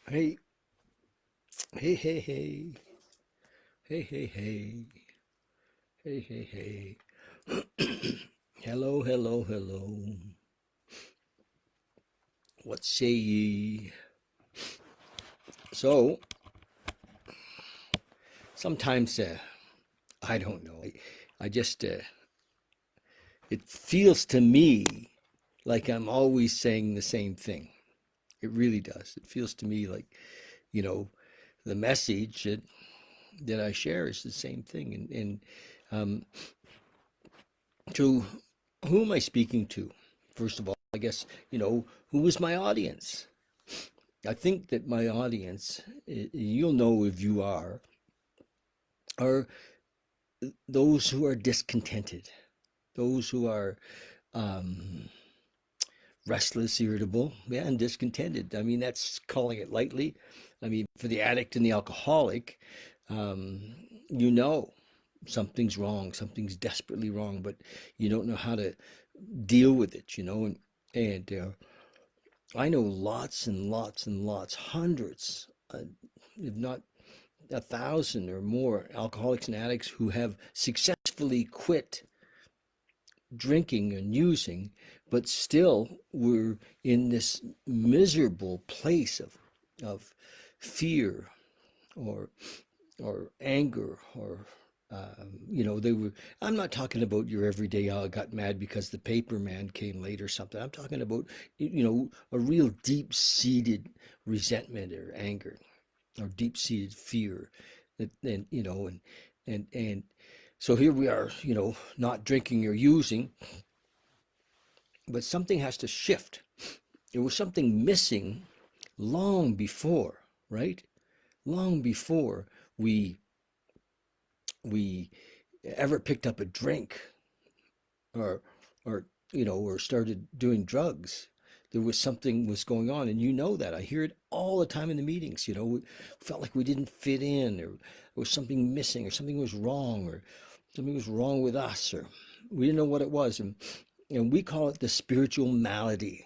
Hey, hey, hey, hey, hey, hey, hey, hey, hey, hey. Hello, hello, hello. What say ye? So, sometimes, I don't know. I just, it feels to me like I'm always saying the same thing. It really does. It feels to me like, you know, the message that I share is the same thing. And um, to who am I speaking to? First of all, I guess, who is my audience? I think that my audience, you'll know if you are those who are discontented, those who are um, restless, irritable, yeah, and discontented. I mean, that's calling it lightly. I mean, for the addict and the alcoholic, um, you know something's wrong, something's desperately wrong, but you don't know how to deal with it, and I know lots and lots and lots, hundreds, if not 1,000 or more alcoholics and addicts who have successfully quit drinking and using, but still were in this miserable place of fear or anger or they were. I'm not talking about your everyday. Oh, I got mad because the paper man came late or something. I'm talking about a real deep-seated resentment or anger or deep-seated fear that and so here we are, not drinking or using, but something has to shift. There was something missing long before, right? Long before we we ever picked up a drink or or or started doing drugs. There was something was going on, and that. I hear it all the time in the meetings. We felt like we didn't fit in, or there was something missing, or something was wrong, or something was wrong with us, or we didn't know what it was. And we call it the spiritual malady.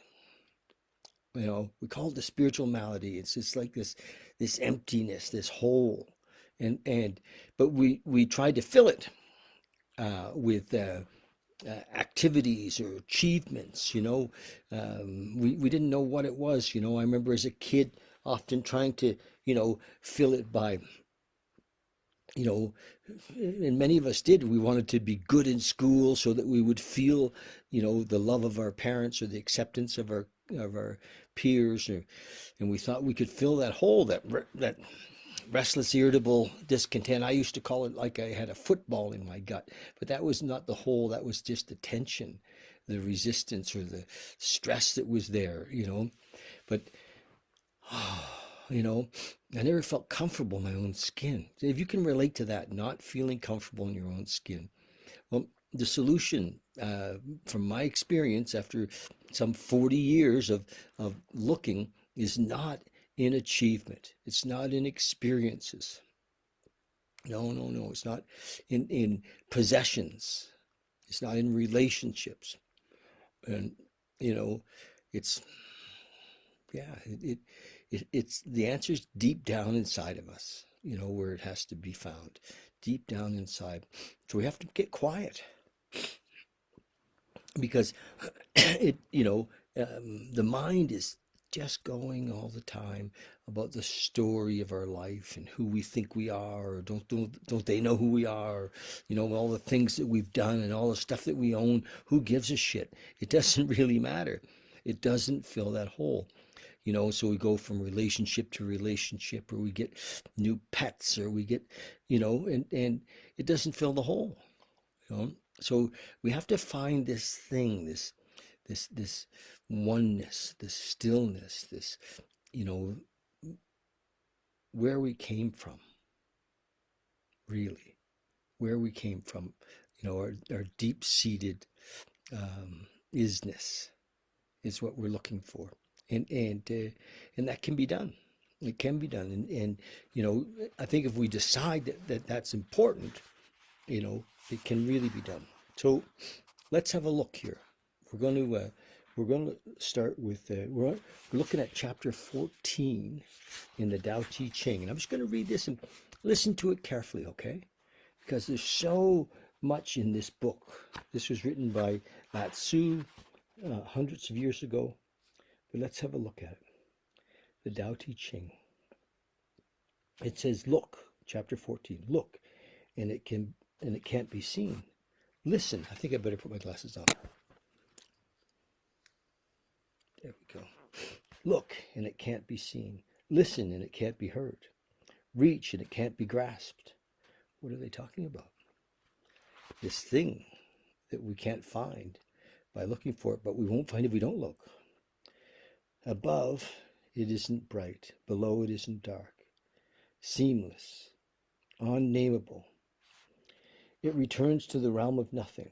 We call it the spiritual malady. It's just like this emptiness, this hole, and but we tried to fill it with activities or achievements. We didn't know what it was. I remember as a kid often trying to fill it by you know and many of us did. We wanted to be good in school so that we would feel the love of our parents or the acceptance of our peers, and we thought we could fill that hole, that restless, irritable discontent. I used to call it like I had a football in my gut, but that was not the hole. That was just the tension, the resistance, or the stress that was there. But you know, I never felt comfortable in my own skin. If you can relate to that, not feeling comfortable in your own skin, well, the solution, from my experience after some 40 years of looking, is not in achievement. It's not in experiences. No, no, no. It's not in possessions. It's not in relationships. And, you know, it's, yeah, it's the answer's deep down inside of us, where it has to be found, deep down inside. So we have to get quiet because the mind is just going all the time about the story of our life and who we think we are, or don't they know who we are, all the things that we've done and all the stuff that we own. Who gives a shit? It doesn't really matter. It doesn't fill that hole. So we go from relationship to relationship, or we get new pets, or we get, and it doesn't fill the hole. So we have to find this thing, this oneness, this stillness, this, you know, where we came from, really, where we came from, our deep-seated isness is what we're looking for, and that can be done. It can be done, and I think if we decide that that's important, it can really be done. So let's have a look here. We're going to start with we're looking at chapter 14 in the Tao Te Ching. And I'm just going to read this and listen to it carefully, okay? Because there's so much in this book. This was written by lao-tzu hundreds of years ago. But let's have a look at it. The Tao Te Ching. It says, look, chapter 14, look, and it can't be seen. Listen. I think I better put my glasses on. There we go. Look, and it can't be seen. Listen, and it can't be heard. Reach, and it can't be grasped. What are they talking about? This thing that we can't find by looking for it, but we won't find if we don't look. Above, it isn't bright. Below, it isn't dark. Seamless, unnameable. It returns to the realm of nothing.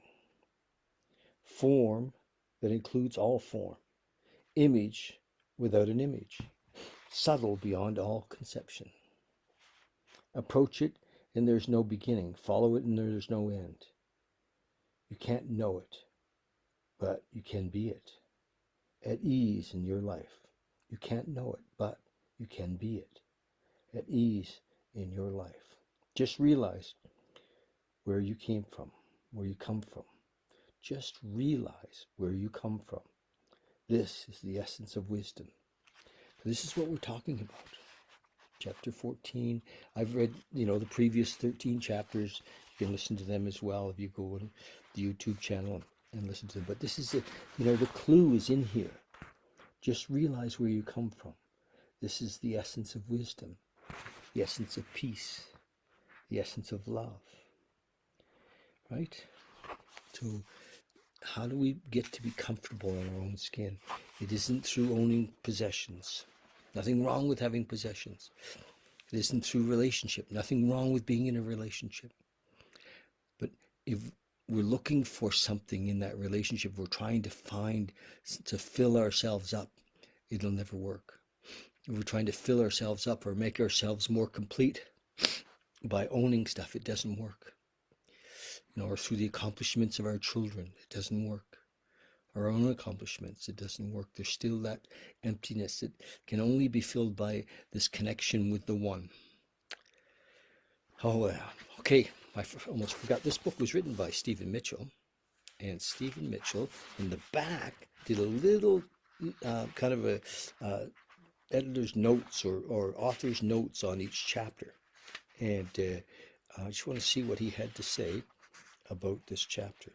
Form that includes all form. Image without an image. Subtle beyond all conception. Approach it and there's no beginning. Follow it and there's no end. You can't know it, but you can be it. At ease in your life. You can't know it, but you can be it. At ease in your life. Just realize where you came from, where you come from. Just realize where you come from. This is the essence of wisdom. This is what we're talking about. Chapter 14. I've read, the previous 13 chapters. You can listen to them as well if you go on the YouTube channel and listen to them. But this is the clue is in here. Just realize where you come from. This is the essence of wisdom, the essence of peace, the essence of love. Right? So how do we get to be comfortable in our own skin? It isn't through owning possessions. Nothing wrong with having possessions. It isn't through relationship. Nothing wrong with being in a relationship. But if we're looking for something in that relationship, we're trying to fill ourselves up, it'll never work. If we're trying to fill ourselves up or make ourselves more complete by owning stuff, it doesn't work. Or through the accomplishments of our children, it doesn't work. Our own accomplishments, it doesn't work. There's still that emptiness. It can only be filled by this connection with the one. Oh, okay. I almost forgot. This book was written by Stephen Mitchell. And Stephen Mitchell, in the back, did a little kind of a editor's notes or author's notes on each chapter. And I just want to see what he had to say about this chapter.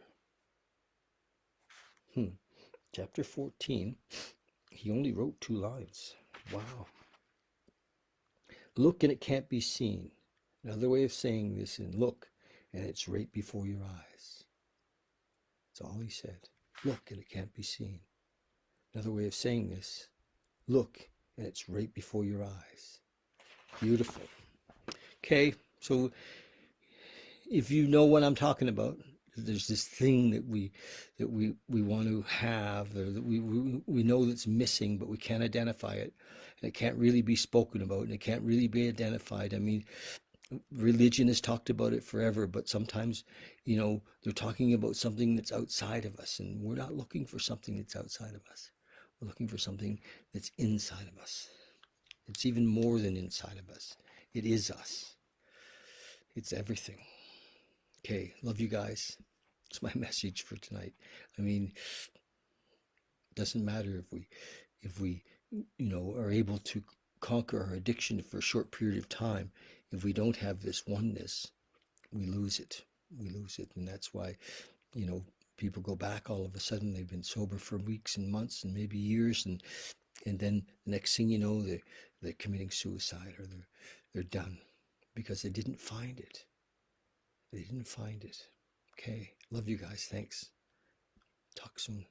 Chapter 14, he only wrote 2 lines. Wow. Look and it can't be seen. Another way of saying this is look and it's right before your eyes. That's all he said. Look and it can't be seen. Another way of saying this, look and it's right before your eyes. Beautiful. Okay, so if you know what I'm talking about, there's this thing that we want to have, or that we know that's missing, but we can't identify it, and it can't really be spoken about, and it can't really be identified. I mean, religion has talked about it forever, but sometimes, they're talking about something that's outside of us, and we're not looking for something that's outside of us. We're looking for something that's inside of us. It's even more than inside of us. It is us. It's everything. Okay, love you guys. It's my message for tonight. I mean, it doesn't matter if we are able to conquer our addiction for a short period of time. If we don't have this oneness, we lose it. We lose it, and that's why, people go back all of a sudden. They've been sober for weeks and months and maybe years, and then the next thing you know, they're committing suicide, or they're done because they didn't find it. They didn't find it. Okay. Love you guys. Thanks. Talk soon.